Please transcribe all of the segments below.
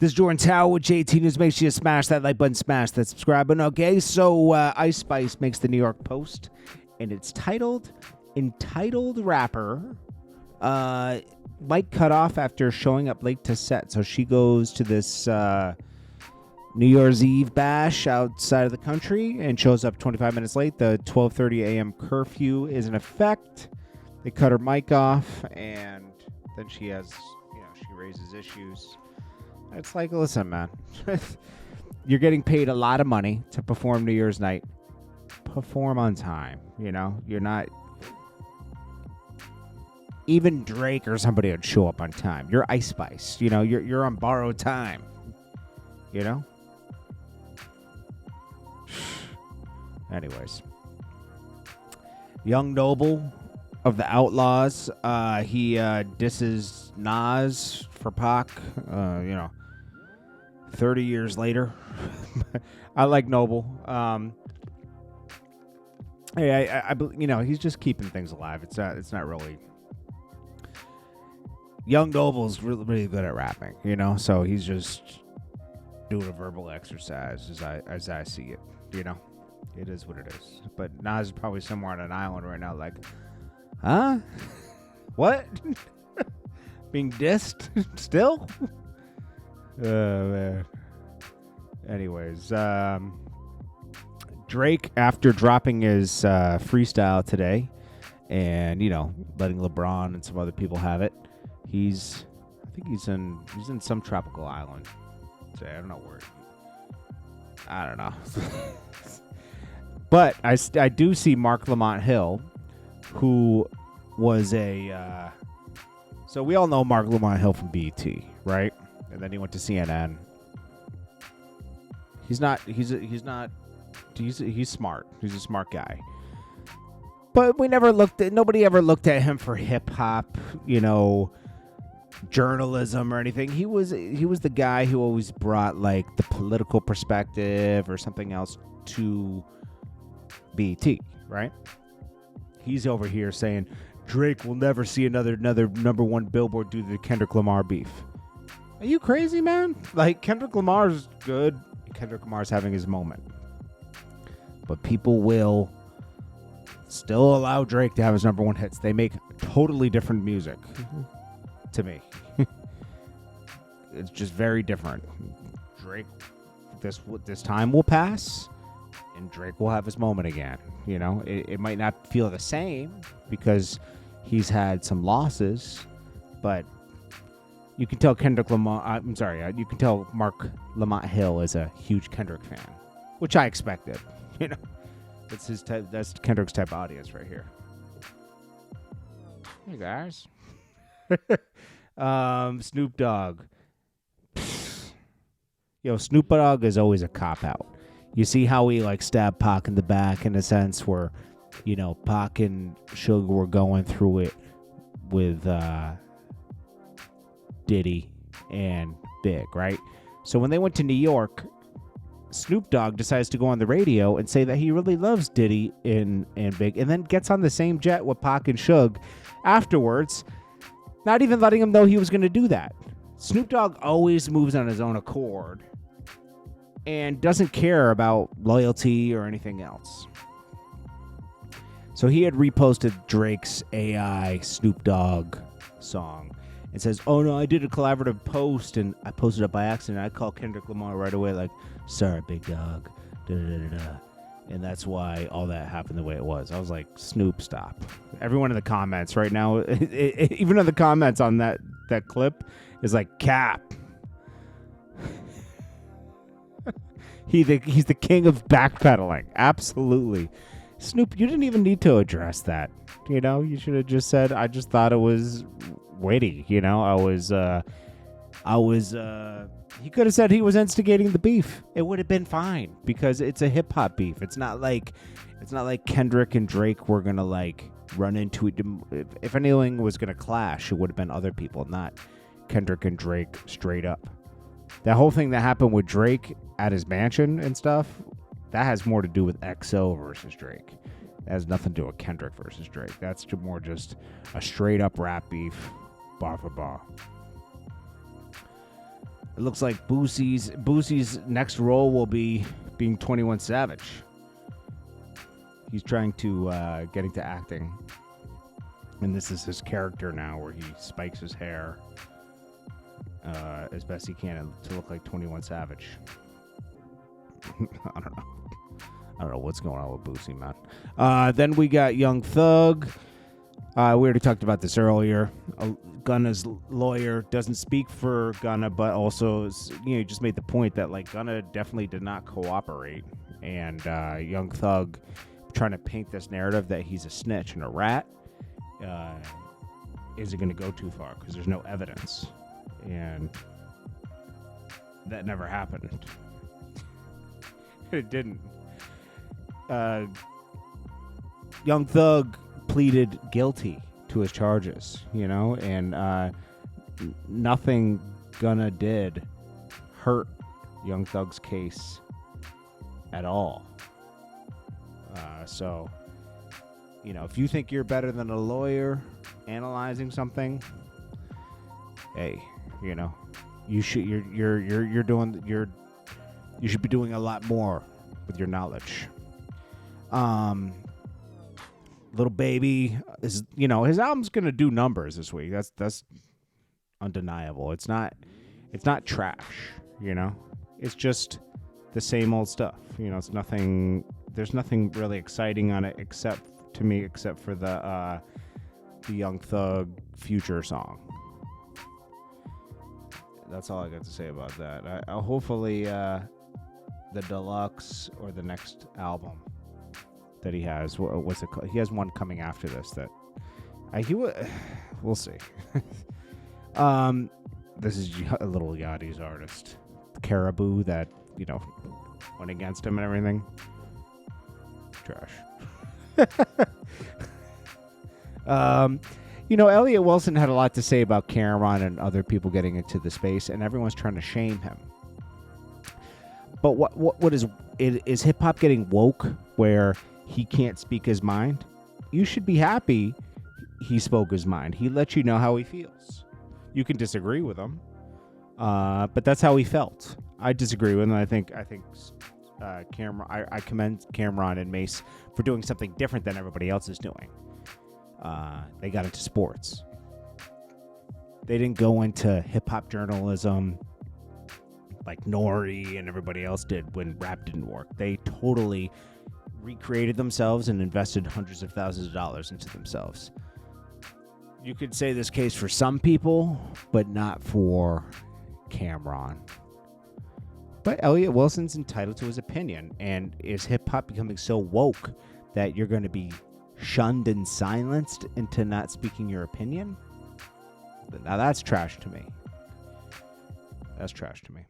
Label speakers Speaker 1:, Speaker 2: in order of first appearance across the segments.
Speaker 1: This is JordanTower with JT News. Make sure you smash that like button, smash that subscribe button. Okay, so Ice Spice makes the New York Post, and it's titled "Entitled Rapper Might Cut Off After Showing Up Late to Set." So she goes to this New Year's Eve bash outside of the country and shows up 25 minutes late. The 12:30 a.m. curfew is in effect. They cut her mic off, and then she has, she raises issues. It's like, listen, man, you're getting paid a lot of money to perform New Year's night. Perform on time. You're not. Even Drake or somebody would show up on time. You're Ice Spice. You're on borrowed time. Anyways, Young Noble of the Outlaws. He disses Nas for Pac. 30 years later. I like Noble. He's just keeping things alive. It's not really. Young Noble's really, really good at rapping, so he's just doing a verbal exercise as I see it, It is what it is. But Nas is probably somewhere on an island right now, like, huh? What? Being dissed still? Man. Anyways, Drake, after dropping his freestyle today and, letting LeBron and some other people have it, I think he's in some tropical island. So I don't know where. I don't know. But I do see Mark Lamont Hill, who was so we all know Mark Lamont Hill from BET, right? And then he went to CNN. He's smart. He's a smart guy. But nobody ever looked at him for hip hop, journalism or anything. He was the guy who always brought like the political perspective or something else to BET, right? He's over here saying Drake will never see another number one Billboard due to the Kendrick Lamar beef. Are you crazy, man? Like, Kendrick Lamar's good. Kendrick Lamar's having his moment. But people will still allow Drake to have his number one hits. They make totally different music to me. It's just very different. Drake, this time will pass, and Drake will have his moment again. It might not feel the same because he's had some losses, but you can tell you can tell Mark Lamont Hill is a huge Kendrick fan, which I expected. That's his type. That's Kendrick's type of audience right here. Hey guys, Snoop Dogg. Snoop Dogg is always a cop out. You see how he stabbed Pac in the back in a sense where, Pac and Suge were going through it with Diddy and Big, right? So when they went to New York, Snoop Dogg decides to go on the radio and say that he really loves Diddy and Big, and then gets on the same jet with Pac and Suge afterwards, not even letting him know he was going to do that. Snoop Dogg always moves on his own accord and doesn't care about loyalty or anything else. So he had reposted Drake's AI Snoop Dogg song and says, "Oh no, I did a collaborative post and I posted it by accident. I called Kendrick Lamar right away, like, sorry, big dog, da-da-da-da-da. And that's why all that happened the way it was." I was like, Snoop, stop. Everyone in the comments right now, even in the comments on that clip, is like, cap. He's the king of backpedaling. Absolutely. Snoop, you didn't even need to address that. You should have just said, I just thought it was witty. He could have said he was instigating the beef. It would have been fine because it's a hip hop beef. It's not like Kendrick and Drake were going to run into it. If anything was going to clash, it would have been other people, not Kendrick and Drake straight up. That whole thing that happened with Drake at his mansion and stuff, that has more to do with XO versus Drake. It has nothing to do with Kendrick versus Drake. That's more just a straight up rap beef, bar for bar. It looks like Boosie's next role will be being 21 Savage. He's trying to get into acting. And this is his character now, where he spikes his hair as best he can to look like 21 Savage. I don't know what's going on with Boosie, man. Then we got Young Thug. We already talked about this earlier. Gunna's lawyer doesn't speak for Gunna, but also just made the point that like Gunna definitely did not cooperate, and Young Thug trying to paint this narrative that he's a snitch and a rat isn't going to go too far because there's no evidence, and that never happened. It didn't. Young Thug pleaded guilty to his charges, and nothing Gunna did hurt Young Thug's case at all. So, if you think you're better than a lawyer analyzing something, hey, you should you should be doing a lot more with your knowledge. Lil Baby is, his album's gonna do numbers this week. That's undeniable. It's not trash, It's just the same old stuff. It's nothing. There's nothing really exciting on it except for the Young Thug Future song. That's all I got to say about that. Hopefully the deluxe or the next album that he has, what's it called? He has one coming after this that we'll see. This is a Little Yachty's artist, Caribou, that went against him and everything. Trash. Elliot Wilson had a lot to say about Cameron and other people getting into the space, and everyone's trying to shame him. But what is hip hop getting woke where he can't speak his mind? You should be happy he spoke his mind. He let you know how he feels. You can disagree with him, but that's how he felt. I disagree with him. I think Cameron. I commend Cameron and Mace for doing something different than everybody else is doing. They got into sports. They didn't go into hip hop journalism like Nori and everybody else did when rap didn't work. They totally recreated themselves and invested hundreds of thousands of dollars into themselves. You could say this case for some people, but not for Cameron. But Elliot Wilson's entitled to his opinion. And is hip-hop becoming so woke that you're going to be shunned and silenced into not speaking your opinion? Now that's trash to me. That's trash to me.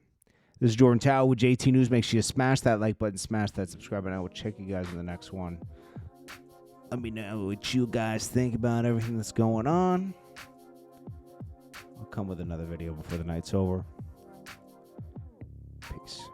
Speaker 1: This is Jordan Tower with JT News. Make sure you smash that like button, smash that subscribe button. I will check you guys in the next one. Let me know what you guys think about everything that's going on. I'll come with another video before the night's over. Peace.